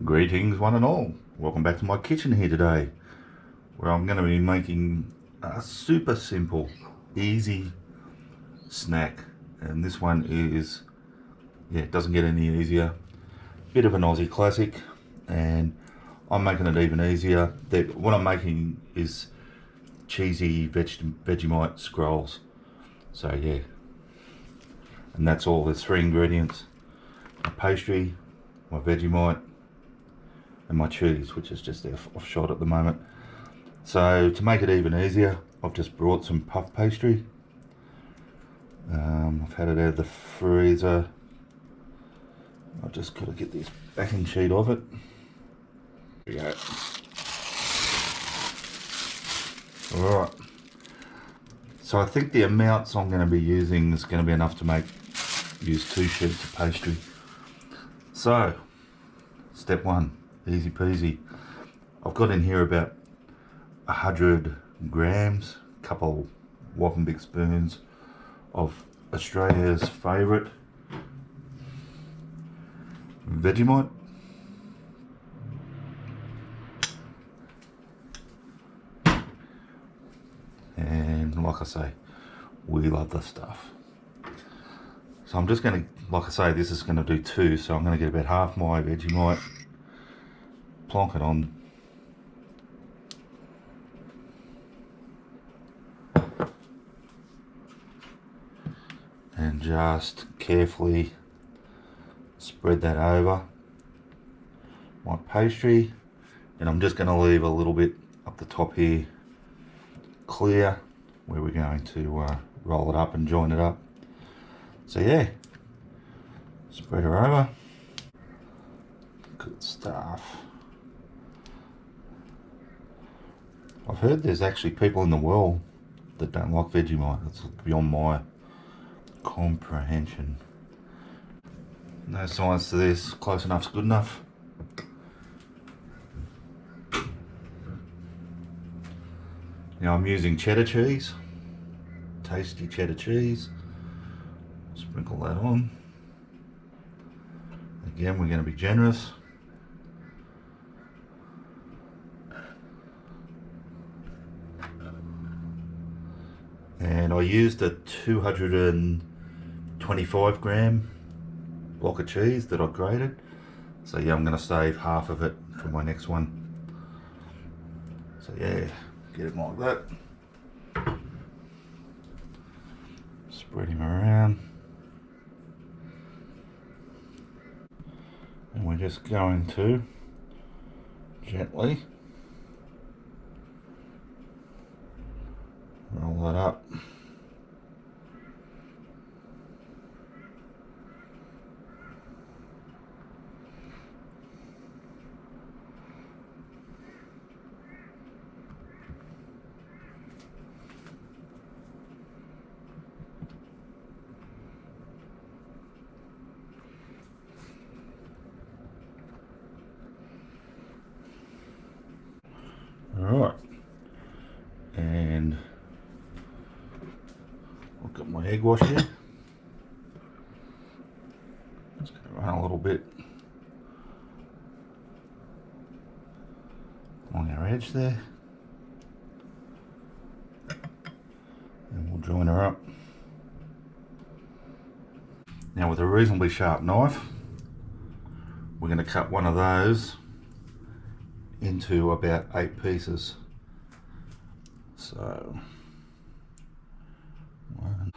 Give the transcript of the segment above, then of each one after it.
Greetings one and all. Welcome back to my kitchen here today, where I'm going to be making a super simple, easy snack. And this one is, it doesn't get any easier. Bit of an Aussie classic, and I'm making it even easier. What I'm making is cheesy Vegemite scrolls. So yeah, and that's all. There's 3 ingredients: my pastry, my Vegemite, and my cheese, which is just off shot at the moment. So to make it even easier, I've just brought some puff pastry. I've had it out of the freezer. I've just got to get this backing sheet of it. There we go. Alright, so I think the amounts I'm going to be using is going to be enough to use 2 sheets of pastry. So step 1, easy peasy. I've got in here about 100 grams, a couple whopping big spoons of Australia's favourite Vegemite. And like I say, we love this stuff. So I'm just going to, like I say, this is going to do 2, so I'm going to get about half my Vegemite, plonk it on, and just carefully spread that over my pastry. And I'm just going to leave a little bit up the top here clear, where we're going to roll it up and join it up. So yeah, spread her over. Good stuff. I've heard there's actually people in the world that don't like Vegemite. It's beyond my comprehension. No science to this. Close enough's good enough. Now I'm using cheddar cheese, tasty cheddar cheese. Sprinkle that on. Again, we're going to be generous. And I used a 225 gram block of cheese that I grated. So yeah, I'm going to save half of it for my next one. So yeah, get it like that. Spread him around. And we're just going to gently roll that up. Alright, and I've got my egg wash here. Just going to run a little bit along our edge there, and we'll join her up. Now with a reasonably sharp knife, we're going to cut one of those into about 8 pieces. So 1.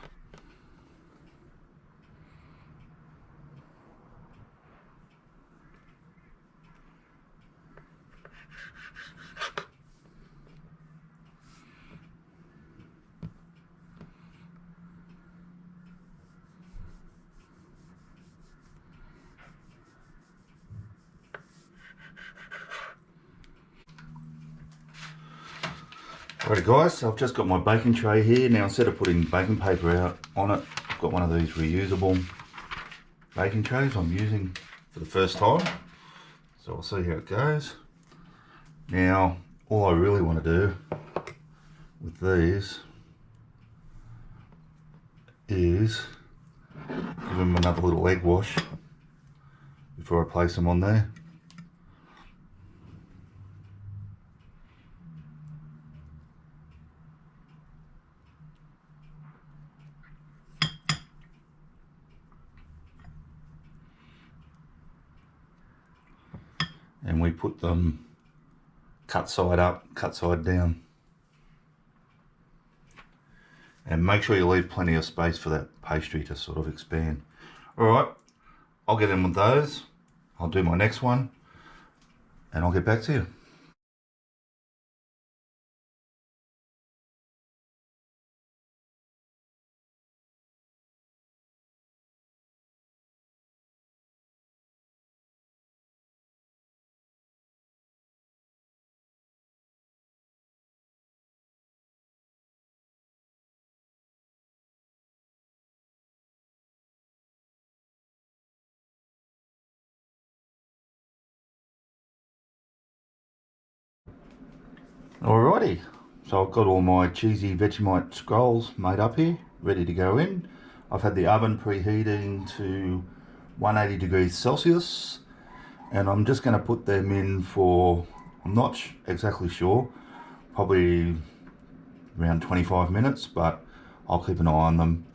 Alrighty guys, so I've just got my baking tray here. Now instead of putting baking paper out on it, I've got one of these reusable baking trays I'm using for the first time. So I'll see how it goes. Now, all I really want to do with these is give them another little egg wash before I place them on there. and we put them cut side up, cut side down. And make sure you leave plenty of space for that pastry to sort of expand. Alright, I'll get in with those. I'll do my next one and I'll get back to you. Alrighty, so I've got all my cheesy Vegemite scrolls made up here, ready to go in. I've had the oven preheating to 180 degrees Celsius, and I'm just going to put them in for, I'm not exactly sure, probably around 25 minutes, but I'll keep an eye on them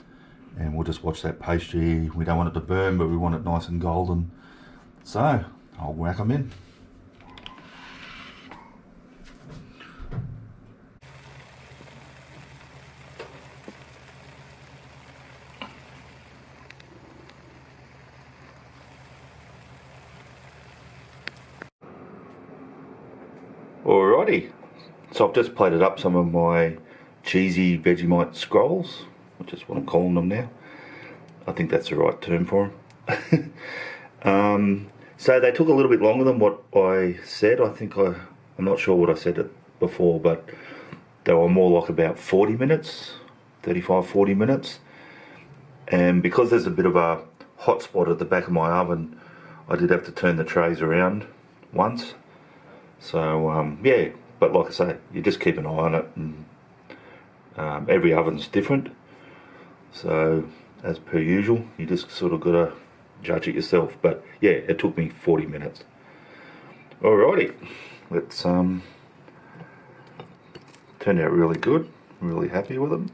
and we'll just watch that pastry. We don't want it to burn, but we want it nice and golden. So I'll whack them in. Alrighty, so I've just plated up some of my cheesy Vegemite scrolls, which is what I'm calling them now. I think that's the right term for them. So they took a little bit longer than what I said. I'm not sure what I said before, but they were more like about 40 minutes, 35, 40 minutes. And because there's a bit of a hot spot at the back of my oven, I did have to turn the trays around once. So yeah, but like I say, you just keep an eye on it, and every oven's different. So as per usual, you just sort of got to judge it yourself. But yeah, it took me 40 minutes. Alrighty, let's turned out really good. Really happy with them.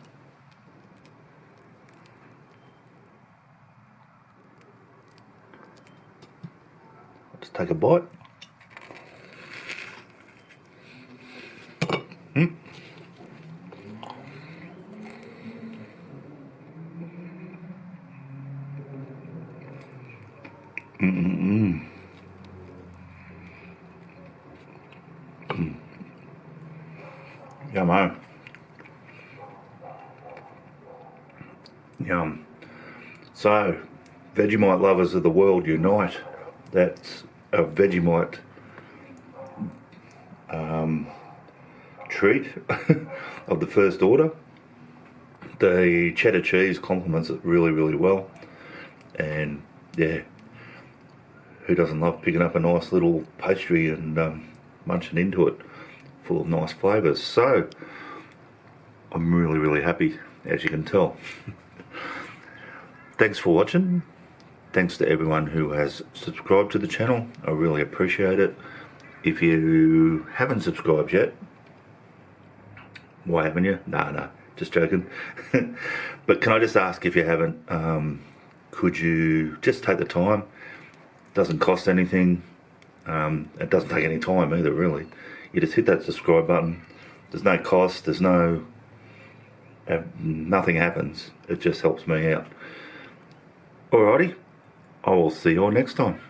I'll just take a bite. Yum. Yum. So, Vegemite lovers of the world unite. That's a Vegemite treat of the first order. The cheddar cheese complements it really, really well. And yeah, who doesn't love picking up a nice little pastry and munching into it, full of nice flavours. So I'm really, really happy, as you can tell. Thanks for watching. Thanks to everyone who has subscribed to the channel. I really appreciate it. If you haven't subscribed yet, why haven't you? No, just joking. But can I just ask, if you haven't, could you just take the time? It doesn't cost anything. It doesn't take any time either, really. You just hit that subscribe button. There's no cost, there's no, nothing happens. It just helps me out. Alrighty, I will see you all next time.